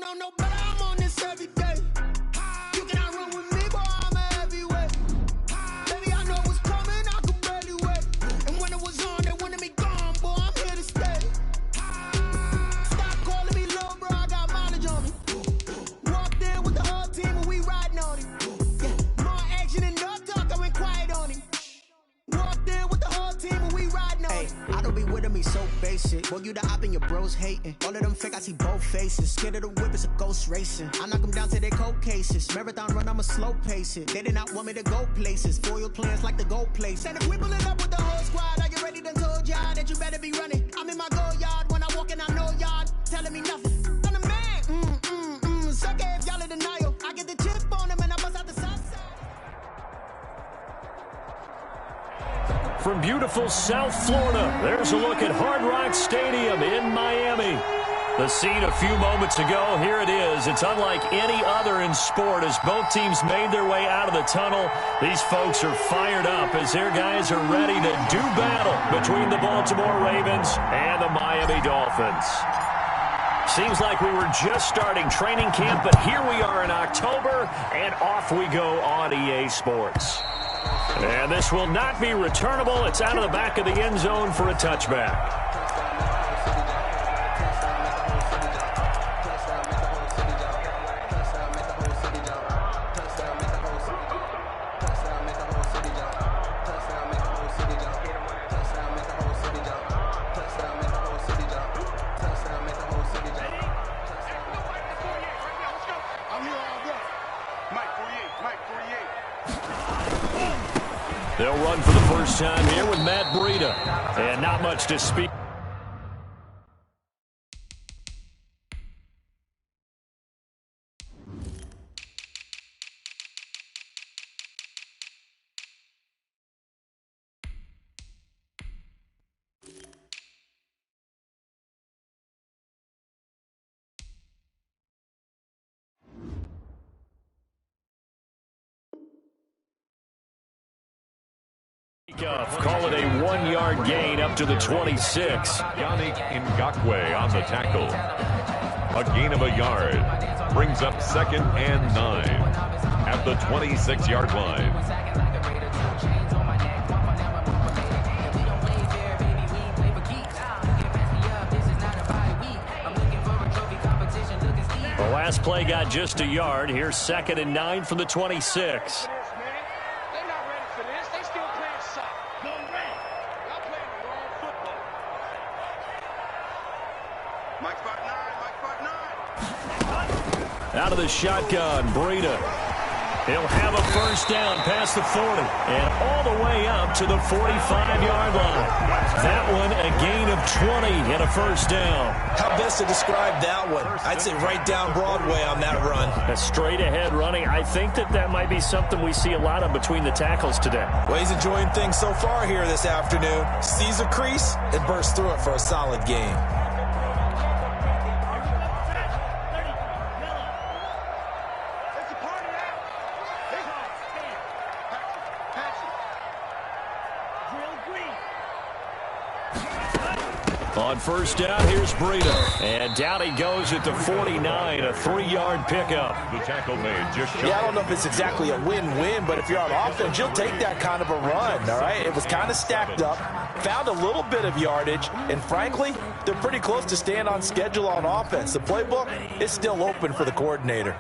know no better, I'm on this every day. You cannot run with me, boy, I'm a heavyweight. Baby, I know what's coming, I could barely wait. And when it was on, they wanted me gone, boy, I'm here to stay. Stop calling me little bro, I got mileage on me. Walked in with the whole team and we riding on him. Yeah, more action and no talk, I went quiet on him. Walked in with the whole team and we riding on him. I don't be with him, he's so basic. Boy, you the op and your bros hating. All of them fake, I see both faces. Scared of the whip, it's a ghost racing. I knock them down to their cold cases. Marathon run, I'ma slow pace it. They did not want me to go places. Foil plans like the gold place. And if we pulling up with the whole squad, are you ready? Done told y'all that you better be running. I'm in my go yard. When I walk in, I know y'all telling me nothing. I'm the man. Sucker if y'all in denial. I get the chip on them and I bust out the south side. From beautiful South Florida, there's a look at Hard Rock Stadium in Miami. The scene a few moments ago, here it is. It's unlike any other in sport as both teams made their way out of the tunnel. These folks are fired up as their guys are ready to do battle between the Baltimore Ravens and the Miami Dolphins. Seems like we were just starting training camp, but here we are in October, and off we go on EA Sports. And this will not be returnable. It's out of the back of the end zone for a touchback. They'll run for the first time here with Matt Breida. And not much to speak. Call it a 1-yard gain up to the 26. Yannick Ngakoue on the tackle. A gain of a yard. Brings up 2nd and 9 at the 26-yard line. The last play got just a yard. Here's 2nd and 9 from the 26. Out of the shotgun, Breida. He'll have a first down past the 40 and all the way up to the 45-yard line. That one a gain of 20 and a first down. How best to describe that one? I'd say right down Broadway on that run. A straight ahead running. I think that might be something we see a lot of between the tackles today. Well, he's enjoying things so far here this afternoon. Sees a crease and bursts through it for a solid gain. On first down, here's Breida. And down he goes at the 49, a 3-yard pickup. The tackle made just shy. Yeah, I don't know if it's exactly a win-win, but if you're on offense, you'll take that kind of a run, all right? It was kind of stacked up, found a little bit of yardage, and frankly, they're pretty close to staying on schedule on offense. The playbook is still open for the coordinator.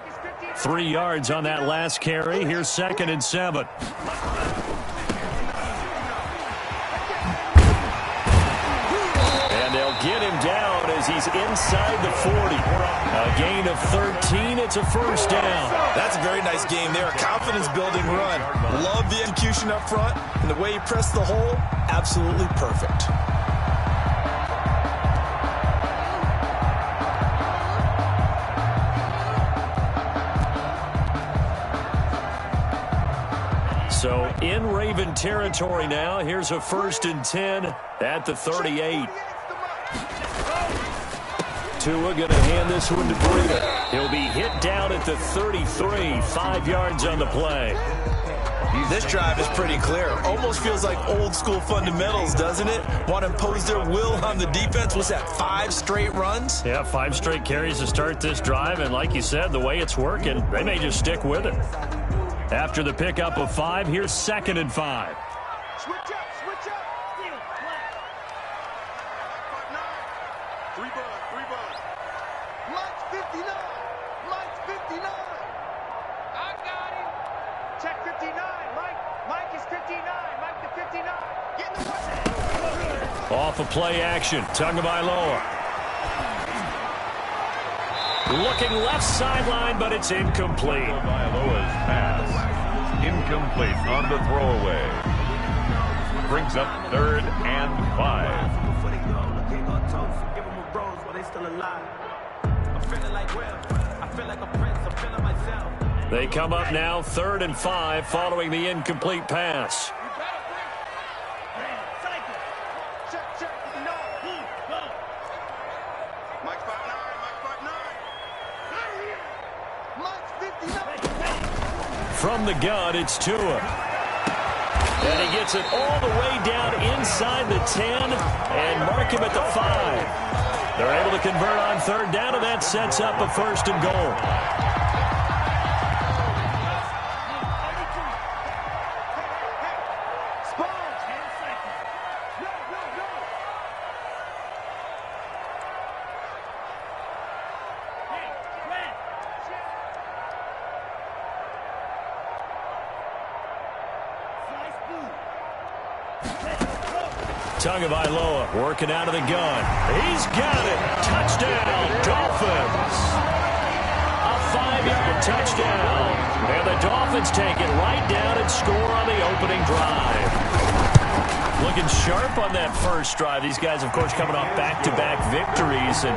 3 yards on that last carry. Here's 2nd and 7. Get him down as he's inside the 40. A gain of 13. It's a first down. That's a very nice game there. A confidence-building run. Love the execution up front. And the way he pressed the hole, absolutely perfect. So in Raven territory now. Here's a 1st and 10 at the 38. Tua going to hand this one to Breida. He'll be hit down at the 33, 5 yards on the play. This drive is pretty clear. Almost feels like old school fundamentals, doesn't it? Want to impose their will on the defense. What's that, 5 straight runs? Yeah, 5 straight carries to start this drive, and like you said, the way it's working, they may just stick with it. After the pickup of 5, here's 2nd and 5. Switch up, switch up. 3 bud. Mike's 59. Mike's 59. I got him. Check 59. Mike is 59. Mike the 59. Get in the way. Off of play action. Tagovailoa. Looking left sideline, but it's incomplete. Tagovailoa's pass. Incomplete on the throwaway. Brings up 3rd and 5. They come up now 3rd and 5 following the incomplete pass. From the gun, it's Tua. And he gets it all the way down inside the 10 and mark him at the 5. They're able to convert on 3rd down, and that sets up a 1st and goal. Tagovailoa working out of the gun. He's got it. Touchdown, Dolphins. A 5-yard touchdown. And the Dolphins take it right down and score on the opening drive. Looking sharp on that first drive. These guys, of course, coming off back-to-back victories. And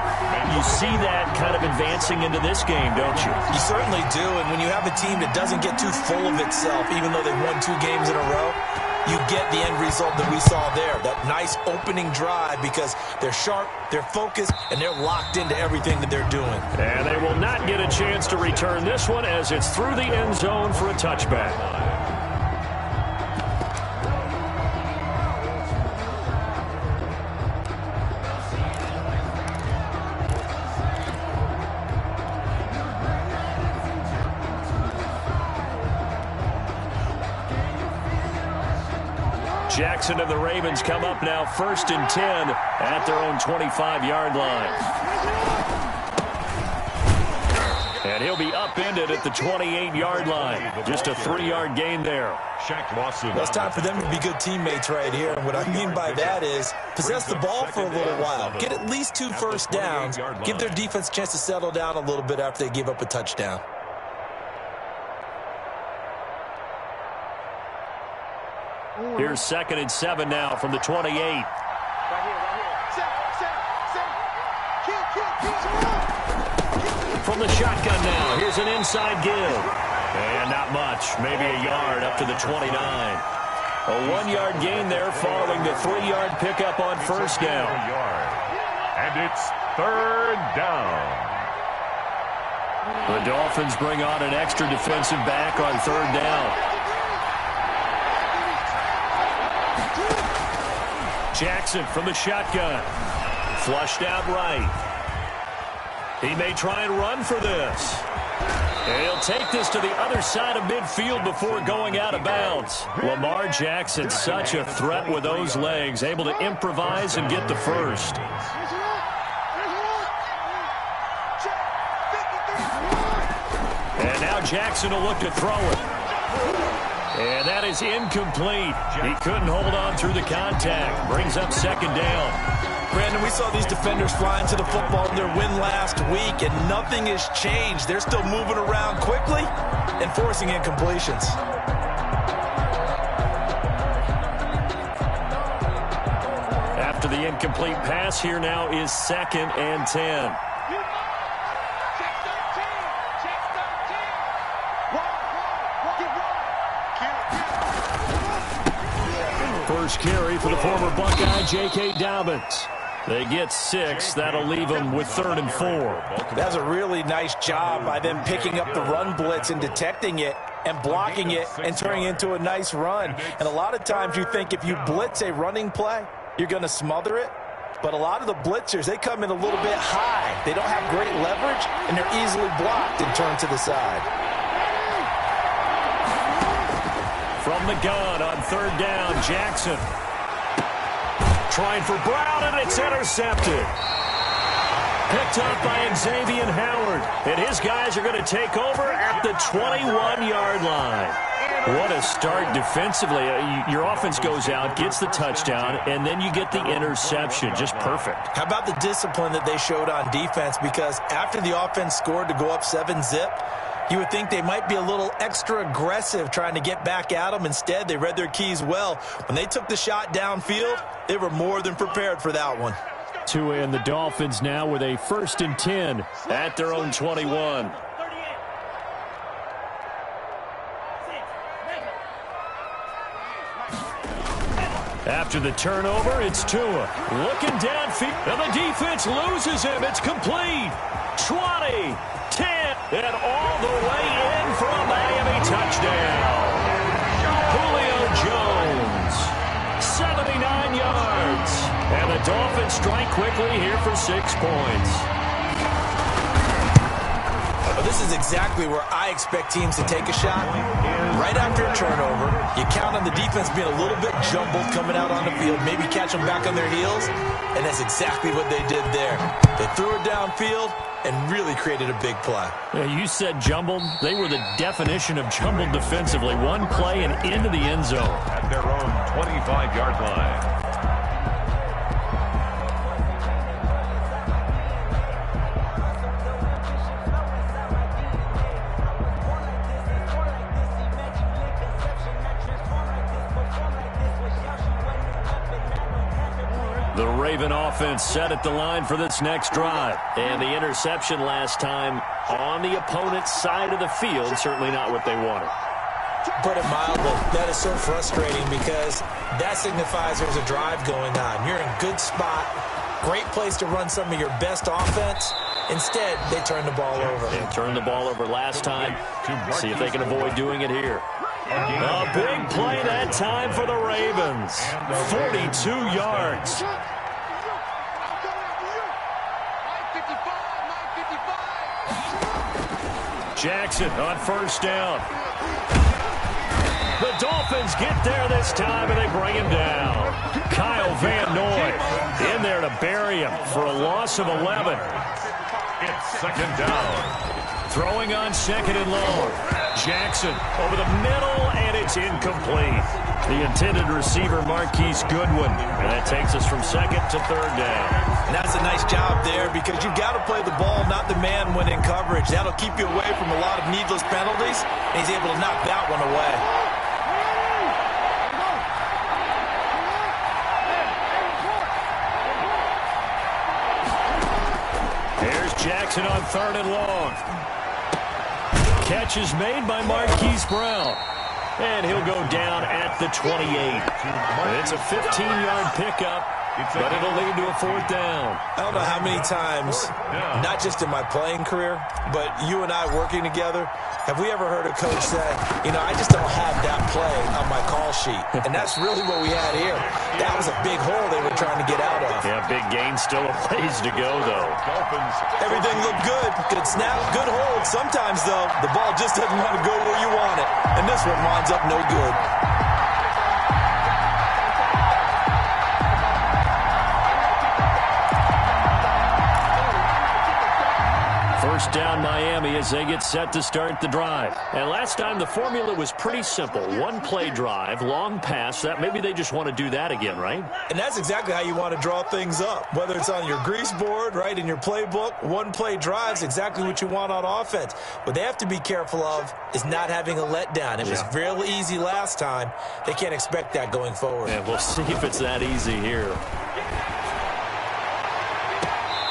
you see that kind of advancing into this game, don't you? You certainly do. And when you have a team that doesn't get too full of itself, even though they've won 2 games in a row, you get the end result that we saw there. That nice opening drive because they're sharp, they're focused, and they're locked into everything that they're doing. And they will not get a chance to return this one as it's through the end zone for a touchback. Jackson and the Ravens come up now 1st and 10 at their own 25-yard line. And he'll be upended at the 28-yard line. Just a 3-yard gain there. Well, it's time for them to be good teammates right here. And what I mean by that is possess the ball for a little while. Get at least 2 first downs. Give their defense a chance to settle down a little bit after they give up a touchdown. Here's 2nd and 7 now from the 28. From the shotgun now, here's an inside give. And not much, maybe a yard up to the 29. A 1-yard gain there following the 3-yard pickup on 1st down. And it's 3rd down. The Dolphins bring on an extra defensive back on 3rd down. Jackson from the shotgun. Flushed out right. He may try and run for this. And he'll take this to the other side of midfield before going out of bounds. Lamar Jackson, such a threat with those legs, able to improvise and get the first. And now Jackson will look to throw it. And that is incomplete. He couldn't hold on through the contact. Brings up 2nd down. Brandon, we saw these defenders flying to the football in their win last week, and nothing has changed. They're still moving around quickly and forcing incompletions. After the incomplete pass, here now is 2nd and 10. First carry for the former Buckeye, J.K. Dobbins. They get 6. That'll leave them with 3rd and 4. That's a really nice job by them picking up the run blitz and detecting it. and blocking it and turning it into a nice run. And a lot of times you think if you blitz a running play, you're going to smother it. But a lot of the blitzers, they come in a little bit high. They don't have great leverage, and they're easily blocked and turned to the side. From the gun on third down, Jackson. Trying for Brown, and it's intercepted. Picked up by Xavier Howard. And his guys are going to take over at the 21-yard line. What a start defensively. Your offense goes out, gets the touchdown, and then you get the interception. Just perfect. How about the discipline that they showed on defense? Because after the offense scored to go up 7-zip, you would think they might be a little extra aggressive trying to get back at them. Instead, they read their keys well. When they took the shot downfield, they were more than prepared for that one. Tua and the Dolphins now with a 1st and 10 at their own 21. After the turnover, it's Tua. Looking downfield, and the defense loses him. It's complete. 20, 10, and all the way in for a Miami touchdown. Julio Jones, 79 yards. And the Dolphins strike quickly here for 6 points. This is exactly where I expect teams to take a shot. Right after a turnover, you count on the defense being a little bit jumbled coming out on the field, maybe catch them back on their heels, and that's exactly what they did there. They threw it downfield and really created a big play. Yeah, you said jumbled. They were the definition of jumbled defensively. One play and into the end zone. At their own 25-yard line. The Raven offense set at the line for this next drive. And the interception last time on the opponent's side of the field. Certainly not what they wanted. Put it mildly, that is so frustrating because that signifies there's a drive going on. You're in a good spot. Great place to run some of your best offense. Instead, they turn the ball over. They turned the ball over last time. See if they can avoid doing it here. A big play that time for the Ravens. 42 yards. Jackson on first down. The Dolphins get there this time, and they bring him down. Kyle Van Noy in there to bury him for a loss of 11. It's 2nd down. Throwing on 2nd and long. Jackson over the middle, and it's incomplete. The intended receiver, Marquise Goodwin. And that takes us from 2nd to 3rd down. And that's a nice job there because you've got to play the ball, not the man when in coverage. That'll keep you away from a lot of needless penalties, and he's able to knock that one away. Here's Jackson on 3rd and long. Catch is made by Marquise Brown. And he'll go down at the 28. It's a 15-yard pickup, but it'll lead to a 4th down. I don't know how many times, not just in my playing career, but you and I working together, have we ever heard a coach say, you know, I just don't have that play on my call sheet. And that's really what we had here. That was a big hole they were trying to get out of. Yeah, big gain, still a ways to go, though. Everything looked good. Good snap, good hold. Sometimes, though, the ball just doesn't want to go where you want it. And this one winds up no good. First down Miami as they get set to start the drive. And last time the formula was pretty simple. One play drive, long pass. That maybe they just want to do that again, right? And that's exactly how you want to draw things up. Whether it's on your grease board, right, in your playbook, one play drive's exactly what you want on offense. What they have to be careful of is not having a letdown. It was real easy last time. They can't expect that going forward. And we'll see if it's that easy here.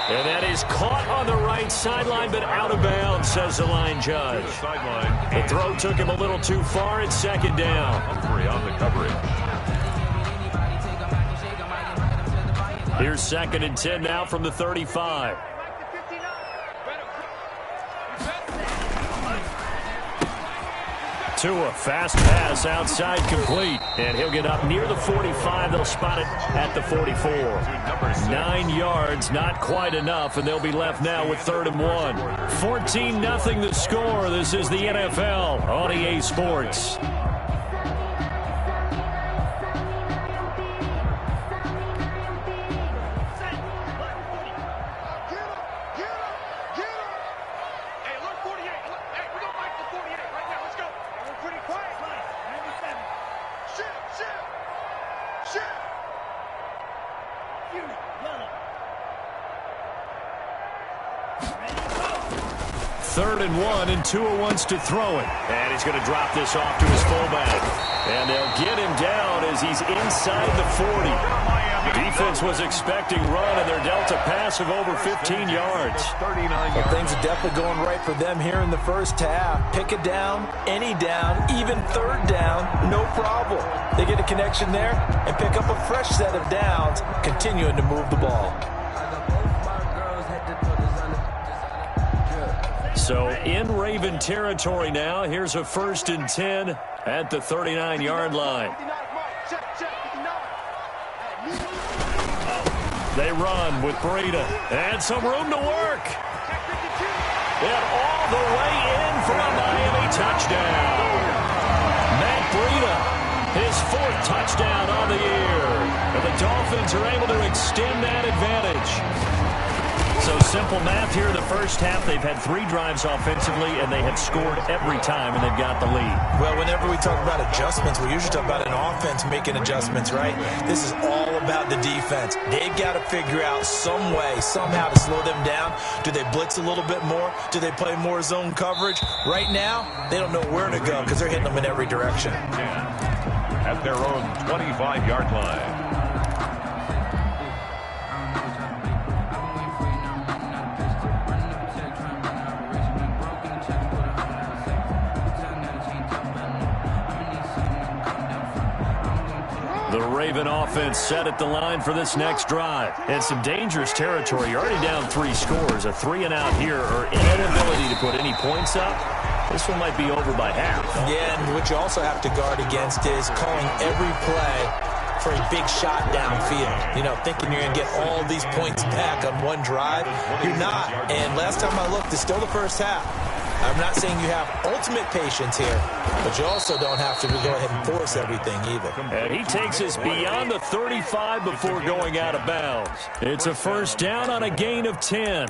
And that is caught on the right sideline, but out of bounds, says the line judge. The throw took him a little too far. It's 2nd down. 3 on the coverage. Here's 2nd and 10 now from the 35. Tua, fast pass outside complete. And he'll get up near the 45. They'll spot it at the 44. 9 yards, not quite enough, and they'll be left now with 3rd and 1. 14-0 the score. This is the NFL on EA Sports. Third and 1, and Tua wants to throw it. And he's going to drop this off to his fullback. And they'll get him down as he's inside the 40. The defense was expecting run, and they're dealt a pass of over 15 yards. Well, things are definitely going right for them here in the first half. Pick it down, any down, even 3rd down, no problem. They get a connection there and pick up a fresh set of downs, continuing to move the ball. So in Raven territory now, here's a 1st and 10 at the 39-yard line. They run with Breida, and some room to work. And all the way in for a Miami touchdown. Matt Breida, his 4th touchdown on the year. And the Dolphins are able to extend that advantage. So simple math here in the first half. They've had 3 drives offensively, and they have scored every time, and they've got the lead. Well, whenever we talk about adjustments, we usually talk about an offense making adjustments, right? This is all about the defense. They've got to figure out some way, somehow to slow them down. Do they blitz a little bit more? Do they play more zone coverage? Right now, they don't know where to go because they're hitting them in every direction. At their own 25-yard line. The Raven offense set at the line for this next drive. And some dangerous territory. You're already down 3 scores. A 3-and-out here, or inability to put any points up. This one might be over by half. Yeah, and what you also have to guard against is calling every play for a big shot downfield. You know, thinking you're going to get all these points back on one drive. You're not. And last time I looked, it's still the first half. I'm not saying you have ultimate patience here, but you also don't have to go ahead and force everything either. And he takes us beyond the 35 before going out of bounds. It's a 1st down on a gain of 10.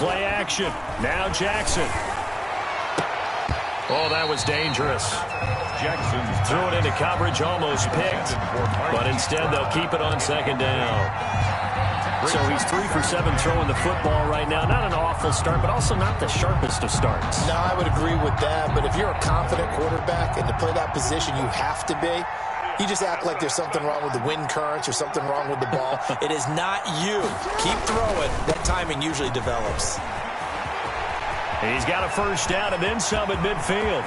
Play action. Now Jackson. Oh, that was dangerous. Jackson threw it into coverage, almost picked, but instead they'll keep it on 2nd down. So he's 3 for 7 throwing the football right now. Not an awful start, but also not the sharpest of starts. No, I would agree with that, but if you're a confident quarterback and to play that position you have to be, you just act like there's something wrong with the wind currents or something wrong with the ball. It is not you. Keep throwing. That timing usually develops. He's got a 1st down and then some at midfield.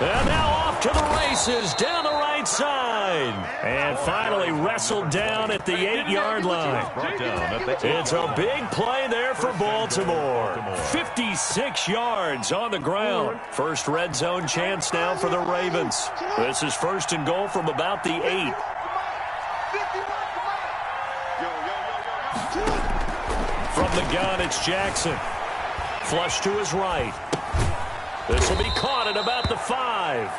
And now off to the races down the right side. And finally wrestled down at the 8-yard line. It's a big play there for Baltimore. 56 yards on the ground. First red zone chance now for the Ravens. This is 1st and goal from about the 8. From the gun, it's Jackson. Flush to his right. This will be caught at about the 5.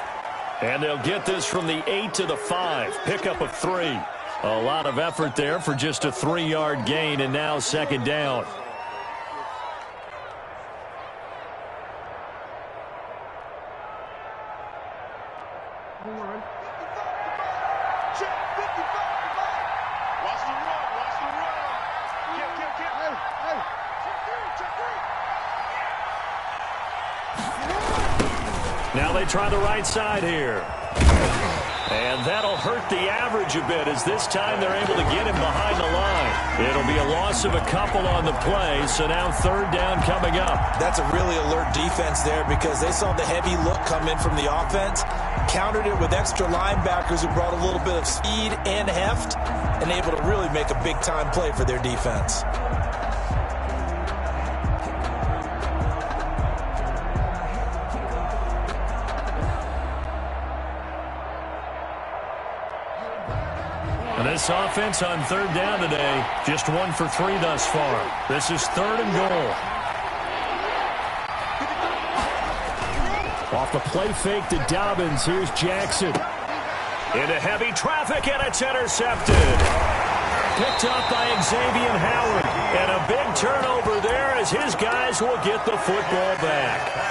And they'll get this from the 8 to the 5. Pickup of 3. A lot of effort there for just a 3-yard gain, and now 2nd down. Now they try the right side here. And that'll hurt the average a bit as this time they're able to get him behind the line. It'll be a loss of a couple on the play, so now third down coming up. That's a really alert defense there because they saw the heavy look come in from the offense, countered it with extra linebackers who brought a little bit of speed and heft, and able to really make a big-time play for their defense. And this offense on third down today, just 1 for 3 thus far. This is 3rd and goal. Off the play fake to Dobbins. Here's Jackson. Into heavy traffic, and it's intercepted. Picked up by Xavier Howard. And a big turnover there as his guys will get the football back.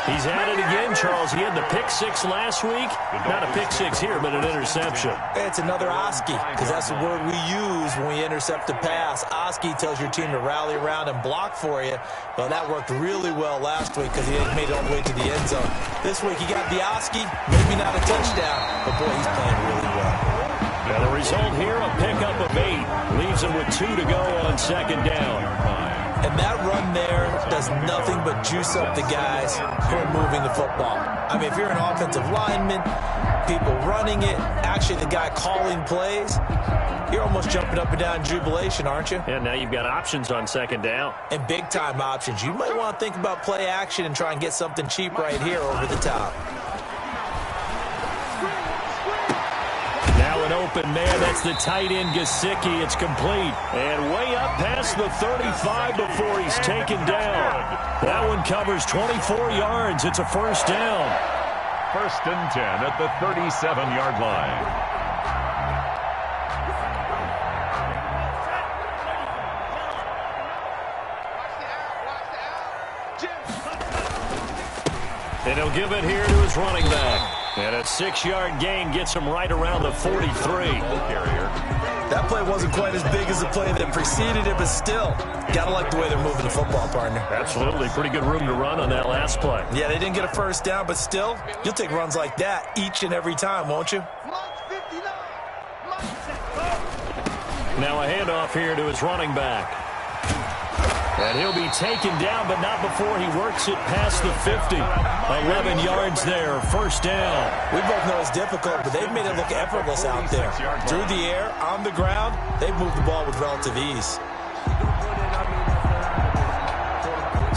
He's at it again, Charles. He had the pick 6 last week. Not a pick 6 here, but an interception. It's another Oski, because that's the word we use when we intercept a pass. Oski tells your team to rally around and block for you. Well, that worked really well last week because he made it all the way to the end zone. This week he got the Oski, maybe not a touchdown, but boy, he's playing really well. And the result here, a pickup of 8. Leaves him with 2 to go on second down. And that run there does nothing but juice up the guys who are moving the football. I mean, if you're an offensive lineman, people running it, actually the guy calling plays, you're almost jumping up and down in jubilation, aren't you? And now you've got options on second down. And big-time options. You might want to think about play action and try and get something cheap right here over the top. Now an open man, that's the tight end Gesicki. It's complete. And way up past the 35 before he's taken down. That one covers 24 yards. It's a first down. 1st and 10 at the 37-yard line. And he'll give it here to his running back. And a 6-yard gain gets him right around the 43. That play wasn't quite as big as the play that preceded it, but still, gotta like the way they're moving the football, partner. Absolutely. Pretty good room to run on that last play. Yeah, they didn't get a first down, but still, you'll take runs like that each and every time, won't you? Now a handoff here to his running back. And he'll be taken down, but not before he works it past the 50. 11 yards there, first down. We both know it's difficult, but they've made it look effortless out there. Through the air, on the ground, they've moved the ball with relative ease.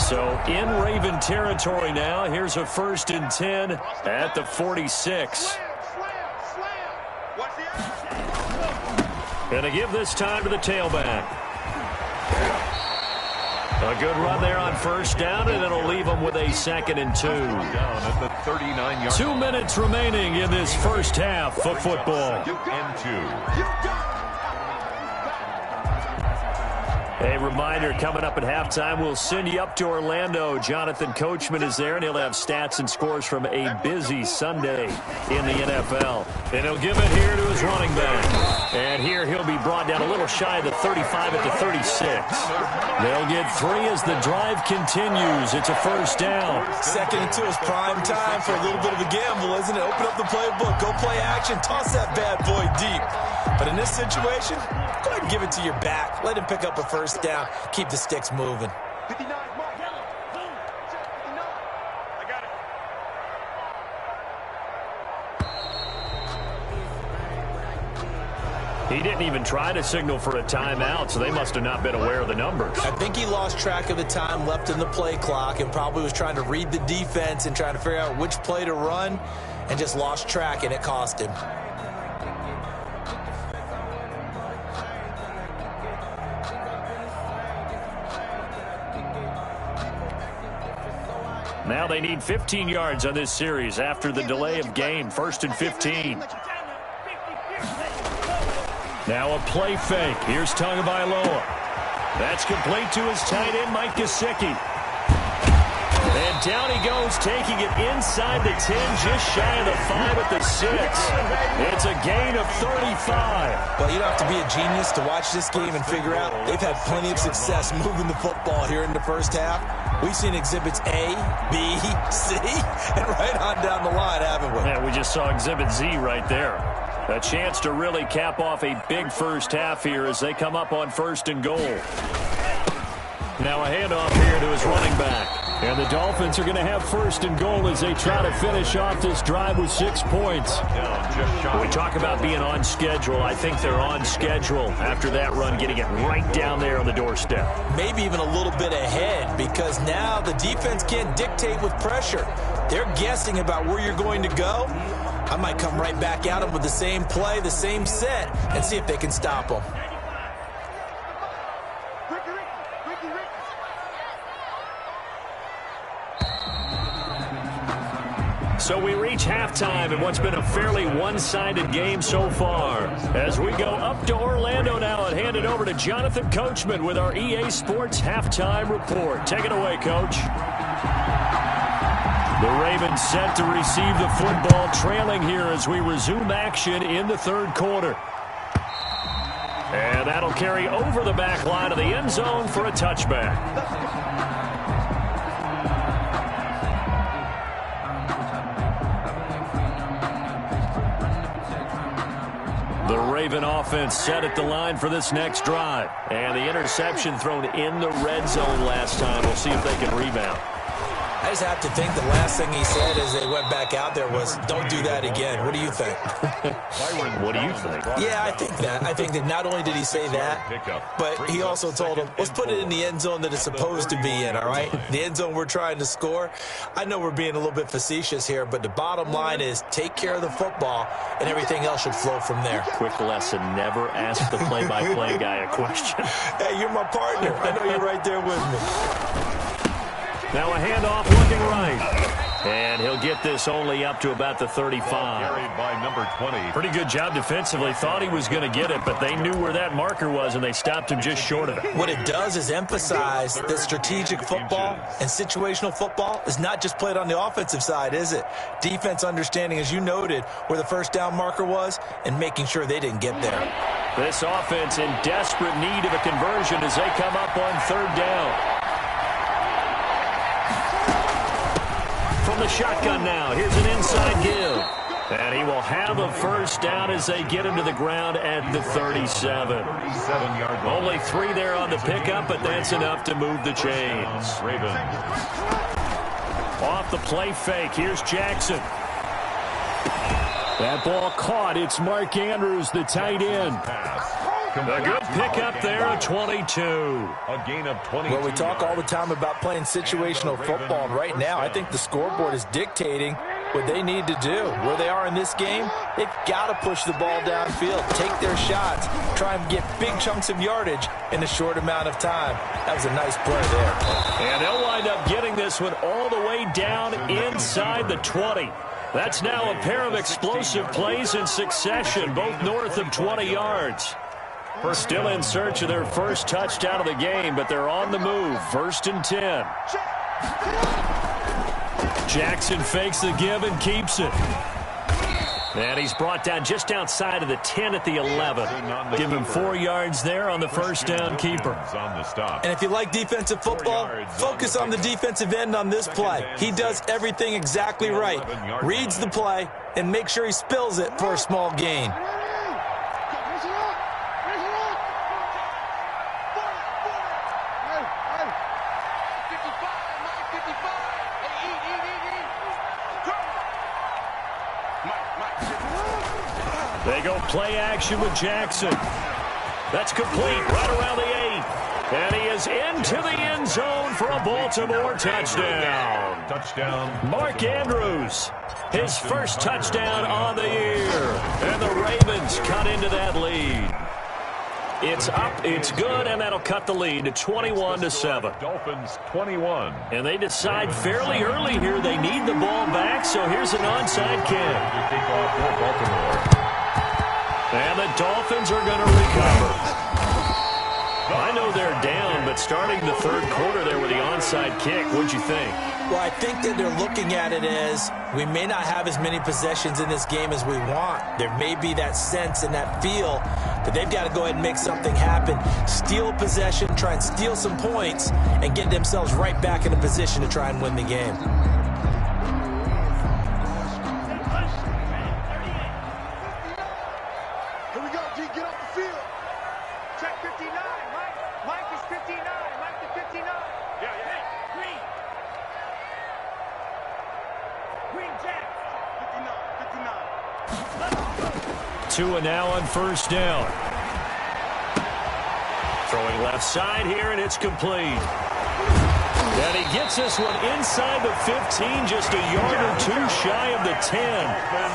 So in Raven territory now, here's a 1st and 10 at the 46. And a give this time to the tailback. A good run there on first down, and it'll leave them with a 2nd and 2. Down at the 39-yard 2 minutes remaining in this first half of football. 2 and 2. A reminder, coming up at halftime, we'll send you up to Orlando. Jonathan Coachman is there, and he'll have stats and scores from a busy Sunday in the NFL. And he'll give it here to his running back. And here he'll be brought down a little shy of the 35 at the 36. They'll get 3 as the drive continues. It's a first down. 2nd and 2 is prime time for a little bit of a gamble, isn't it? Open up the playbook, go play action, toss that bad boy deep. But in this situation, go ahead and give it to your back. Let him pick up a first down. Keep the sticks moving. He didn't even try to signal for a timeout, so they must have not been aware of the numbers. I think he lost track of the time left in the play clock and probably was trying to read the defense and trying to figure out which play to run and just lost track, and it cost him. Now they need 15 yards on this series after the delay of game. 1st and 15. Now a play fake. Here's Tagovailoa. That's complete to his tight end, Mike Gesicki. And down he goes, taking it inside the 10, just shy of the 5 at the 6. It's a gain of 35. Well, you don't have to be a genius to watch this game and figure out they've had plenty of success moving the football here in the first half. We've seen exhibits A, B, C, and right on down the line, haven't we? Yeah, we just saw exhibit Z right there. A chance to really cap off a big first half here as they come up on 1st and goal. Now a handoff here to his running back. And the Dolphins are going to have 1st and goal as they try to finish off this drive with 6 points. When we talk about being on schedule, I think they're on schedule after that run, getting it right down there on the doorstep. Maybe even a little bit ahead, because now the defense can't dictate with pressure. They're guessing about where you're going to go. I might come right back at them with the same play, the same set, and see if they can stop them. So we reach halftime in what's been a fairly one-sided game so far. As we go up to Orlando now and hand it over to Jonathan Coachman with our EA Sports Halftime Report. Take it away, Coach. The Ravens set to receive the football, trailing here as we resume action in the 3rd quarter. And that'll carry over the back line of the end zone for a touchback. The Raven offense set at the line for this next drive. And the interception thrown in the red zone last time. We'll see if they can rebound. I just have to think the last thing he said as they went back out there was, don't do that again. What do you think? What do you think? Yeah, I think that. I think that not only did he say that, but he also told him, let's put it in the end zone that it's supposed to be in, all right? The end zone we're trying to score. I know we're being a little bit facetious here, but the bottom line is take care of the football, and everything else should flow from there. Quick lesson, never ask the play-by-play guy a question. Hey, you're my partner. I know you're right there with me. Now a handoff looking right. And he'll get this only up to about the 35. Carried by number 20. Pretty good job defensively. Thought he was going to get it, but they knew where that marker was, and they stopped him just short of it. What it does is emphasize that strategic football and situational football is not just played on the offensive side, is it? Defense understanding, as you noted, where the first down marker was and making sure they didn't get there. This offense in desperate need of a conversion as they come up on 3rd down. From the shotgun now, here's an inside give. And he will have a 1st down as they get him to the ground at the 37. Only 3 there on the pickup, but that's enough to move the chains. Ravens. Off the play fake, here's Jackson. That ball caught. It's Mark Andrews, the tight end. A good pickup there at 22. A gain of 20. Well, we talk all the time about playing situational football, and right now I think the scoreboard is dictating what they need to do. Where they are in this game, they've got to push the ball downfield, take their shots, try and get big chunks of yardage in a short amount of time. That was a nice play there. And they'll wind up getting this one all the way down inside the 20. That's now a pair of explosive plays in succession, both north of 20 yards. Still in search of their first touchdown of the game, but they're on the move. 1st and 10. Jackson fakes the give and keeps it. And he's brought down just outside of the 10 at the 11. Give him 4 yards there on the 1st down keeper. And if you like defensive football, focus on the defensive end on this play. He does everything exactly right. Reads the play and make sure he spills it for a small gain. They go play action with Jackson. That's complete right around the 8. And he is into the end zone for a Baltimore touchdown. Mark Andrews, his first touchdown on the year. And the Ravens cut into that lead. It's up, it's good, and that'll cut the lead to 21-7. Dolphins 21. And they decide fairly early here they need the ball back, so here's an onside kick. And the Dolphins are going to recover. I know they're down, but starting the third quarter there with the onside kick, what'd you think? Well, I think that they're looking at it as we may not have as many possessions in this game as we want. There may be that sense and that feel that they've got to go ahead and make something happen, steal a possession, try and steal some points, and get themselves right back in a position to try and win the game. Here we go, G, get off the field. Check 59, Mike. Mike is 59. Mike is 59. Yeah. Green. Green Jack. 59. Tua now on first down. Throwing left side here, and it's complete. And he gets this one inside the 15, just a yard or two shy of the 10.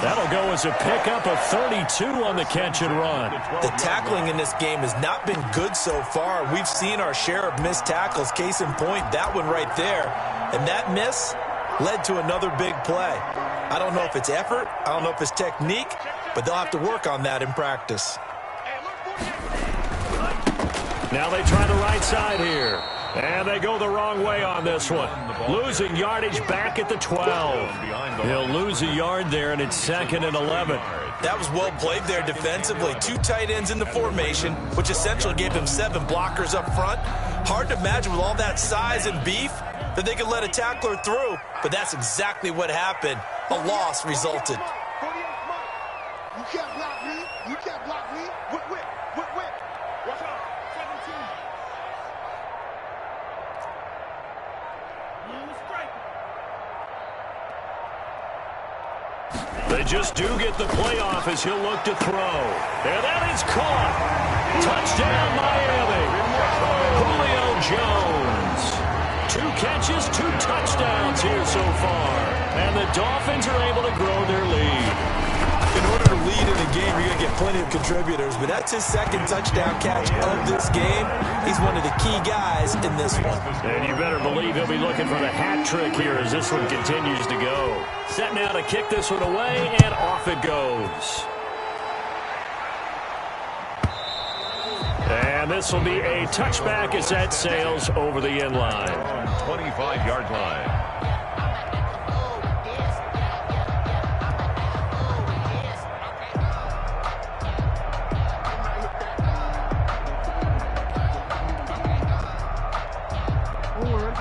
That'll go as a pickup of 32 on the catch and run. The tackling in this game has not been good so far. We've seen our share of missed tackles. Case in point, that one right there. And that miss led to another big play. I don't know if it's effort, I don't know if it's technique, but they'll have to work on that in practice. Now they try the right side here. And they go the wrong way on this one. Losing yardage back at the 12. He'll lose a yard there, and it's 2nd and 11. That was well played there defensively. 2 tight ends in the formation, which essentially gave him 7 blockers up front. Hard to imagine with all that size and beef that they could let a tackler through, but that's exactly what happened. A loss resulted. You can't block me. You can't block me. Whip. Watch out. 17. They just do get the playoff as he'll look to throw. And that is caught. Touchdown, Miami. Julio Jones. 2 catches, 2 touchdowns here so far. And the Dolphins are able to grow their lead. In order to lead in a game, you're going to get plenty of contributors, but that's his 2nd touchdown catch of this game. He's one of the key guys in this one. And you better believe he'll be looking for the hat trick here as this one continues to go. Set now to kick this one away, and off it goes. And this will be a touchback as that sails over the end line. 25-yard line.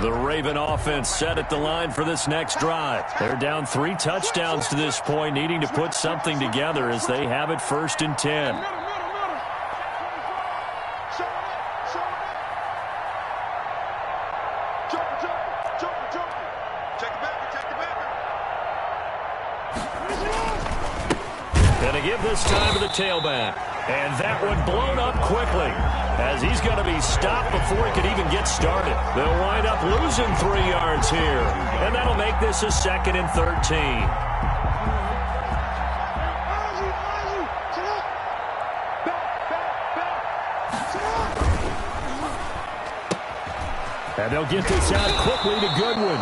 The Raven offense set at the line for this next drive. They're down 3 touchdowns to this point, needing to put something together as they have it 1st and 10. Gonna give this time to the tailback. And that one blown up quickly as he's going to be stopped before he could even get started. They'll wind up losing 3 yards here. And that'll make this a 2nd and 13. And they'll get this out quickly to Goodwin.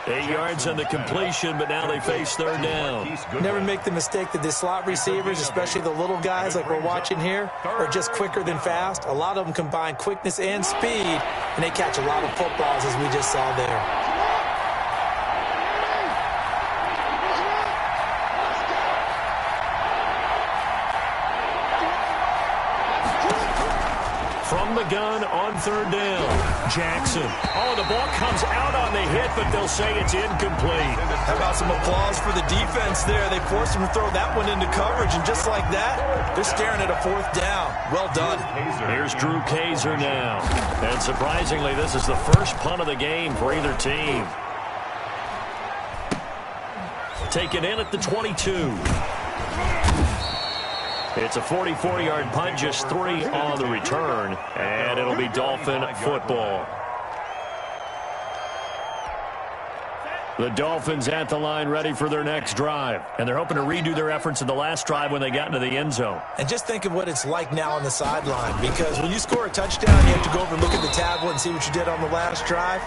8 yards on the completion, but now they face 3rd down. Never make the mistake that the slot receivers, especially the little guys like we're watching here, are just quicker than fast. A lot of them combine quickness and speed, and they catch a lot of footballs, as we just saw there. From the gun on 3rd down, Jackson. Oh, the ball comes out on the hit, but they'll say it's incomplete. How about some applause for the defense there? They forced him to throw that one into coverage, and just like that, they're staring at a 4th down. Well done. Here's Drew Kaiser now. And surprisingly, this is the first punt of the game for either team. Taken in at the 22. It's a 44-yard punt, just 3 on the return, and it'll be Dolphin football. The Dolphins at the line ready for their next drive, and they're hoping to redo their efforts in the last drive when they got into the end zone. And just think of what it's like now on the sideline, because when you score a touchdown, you have to go over and look at the tablet and see what you did on the last drive.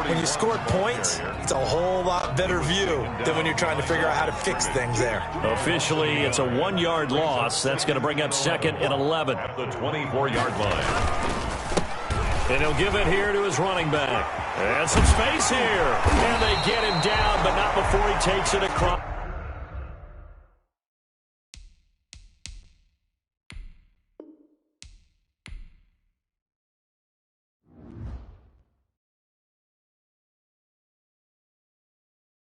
When you scored points, it's a whole lot better view than when you're trying to figure out how to fix things there. Officially, it's a 1-yard loss. That's going to bring up 2nd and 11. At the 24-yard line. And he'll give it here to his running back. And some space here. And they get him down, but not before he takes it across.